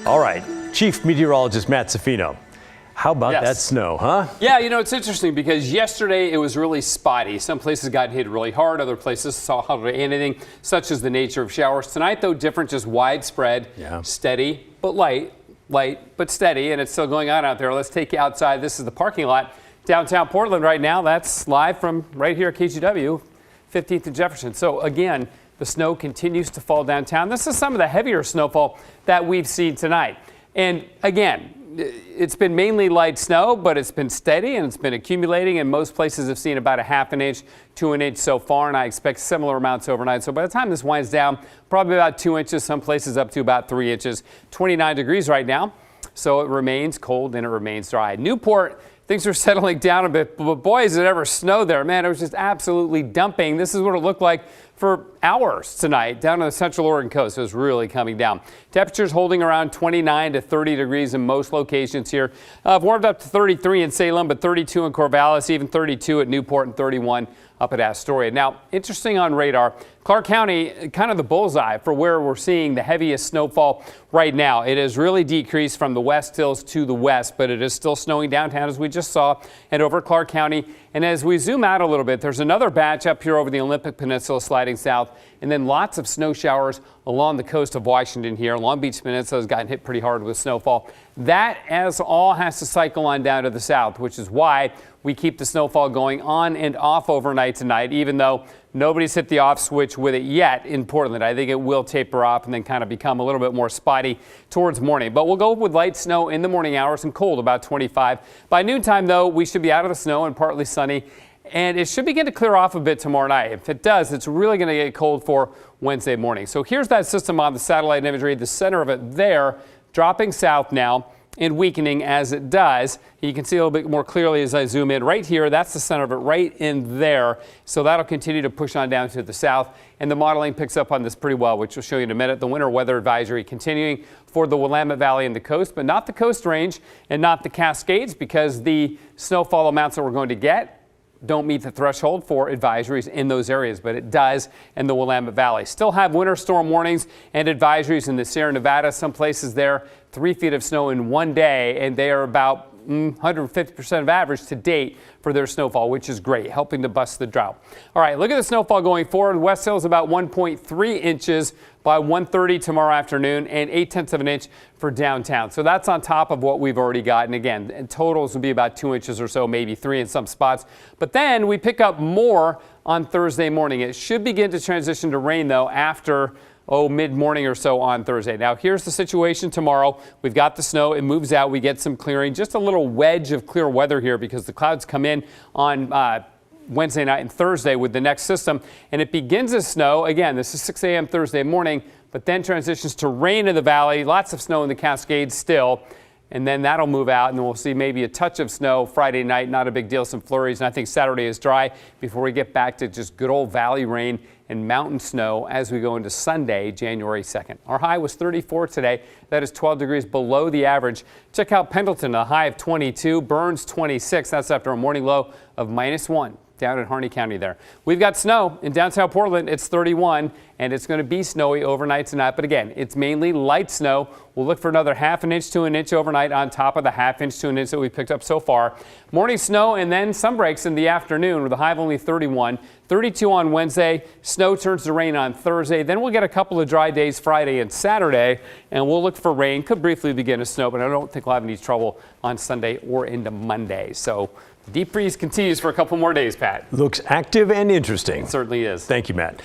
All right, Chief Meteorologist Matt Safino. How about that snow, huh? Yeah, you know, it's interesting because yesterday it was really spotty. Some places got hit really hard, other places saw hardly anything, such as the nature of showers. Tonight, though, different, just widespread, steady but light but steady, and it's still going on out there. Let's take you outside. This is the parking lot downtown Portland right now. That's live from right here at KGW, 15th and Jefferson. So again, the snow continues to fall downtown. This is some of the heavier snowfall that we've seen tonight. And again, it's been mainly light snow, but it's been steady and it's been accumulating, and most places have seen about a half an inch to an inch so far, and I expect similar amounts overnight. So by the time this winds down, probably about 2 inches, some places up to about 3 inches. 29 degrees right now, so it remains cold and it remains dry. Newport, things are settling down a bit, but boy, has it ever snowed there. Man, it was just absolutely dumping. This is what it looked like for hours tonight down on the central Oregon coast. It was really coming down. Temperatures holding around 29 to 30 degrees in most locations here. Warmed up to 33 in Salem, but 32 in Corvallis, even 32 at Newport, and 31 up at Astoria. Now, interesting on radar, Clark County, kind of the bullseye for where we're seeing the heaviest snowfall right now. It has really decreased from the west hills to the west, but it is still snowing downtown, as we just saw, and over Clark County. And as we zoom out a little bit, there's another batch up here over the Olympic Peninsula sliding south, and then lots of snow showers along the coast of Washington here. Long Beach Peninsula has gotten hit pretty hard with snowfall. That as all has to cycle on down to the south, which is why we keep the snowfall going on and off overnight tonight, even though nobody's hit the off switch with it yet in Portland. I think it will taper off and then kind of become a little bit more spotty towards morning. But we'll go with light snow in the morning hours and cold, about 25. By noontime, though, we should be out of the snow and partly sunny. And it should begin to clear off a bit tomorrow night. If it does, it's really going to get cold for Wednesday morning. So here's that system on the satellite imagery, the center of it there, dropping south now and weakening as it does. You can see a little bit more clearly as I zoom in right here. That's the center of it right in there. So that'll continue to push on down to the south. And the modeling picks up on this pretty well, which we'll show you in a minute. The winter weather advisory continuing for the Willamette Valley and the coast, but not the Coast Range and not the Cascades, because the snowfall amounts that we're going to get don't meet the threshold for advisories in those areas, but it does in the Willamette Valley. Still have winter storm warnings and advisories in the Sierra Nevada. Some places there, 3 feet of snow in one day, and they are about 150% of average to date for their snowfall, which is great, helping to bust the drought. All right, look at the snowfall going forward. West Hills about 1.3 inches by 1:30 tomorrow afternoon, and 0.8 of an inch for downtown. So that's on top of what we've already gotten. Again, and totals will be about 2 inches or so, maybe 3 in some spots. But then we pick up more on Thursday morning. It should begin to transition to rain, though, after mid-morning or so on Thursday. Now, here's the situation tomorrow. We've got the snow. It moves out. We get some clearing. Just a little wedge of clear weather here because the clouds come in on Wednesday night and Thursday with the next system, and it begins to snow. Again, this is 6 a.m. Thursday morning, but then transitions to rain in the valley. Lots of snow in the Cascades still. And then that'll move out, and then we'll see maybe a touch of snow Friday night. Not a big deal, some flurries, and I think Saturday is dry before we get back to just good old valley rain and mountain snow as we go into Sunday, January 2nd. Our high was 34 today. That is 12 degrees below the average. Check out Pendleton, a high of 22, Burns 26. That's after a morning low of -1. Down in Harney County there. We've got snow in downtown Portland. It's 31, and it's going to be snowy overnight tonight. But again, it's mainly light snow. We'll look for another half an inch to an inch overnight on top of the half inch to an inch that we picked up so far. Morning snow and then some breaks in the afternoon with a high of only 31. 32 on Wednesday. Snow turns to rain on Thursday. Then we'll get a couple of dry days Friday and Saturday, and we'll look for rain. Could briefly begin to snow, but I don't think we'll have any trouble on Sunday or into Monday. So deep freeze continues for a couple more days, Pat. Looks active and interesting. It certainly is. Thank you, Matt.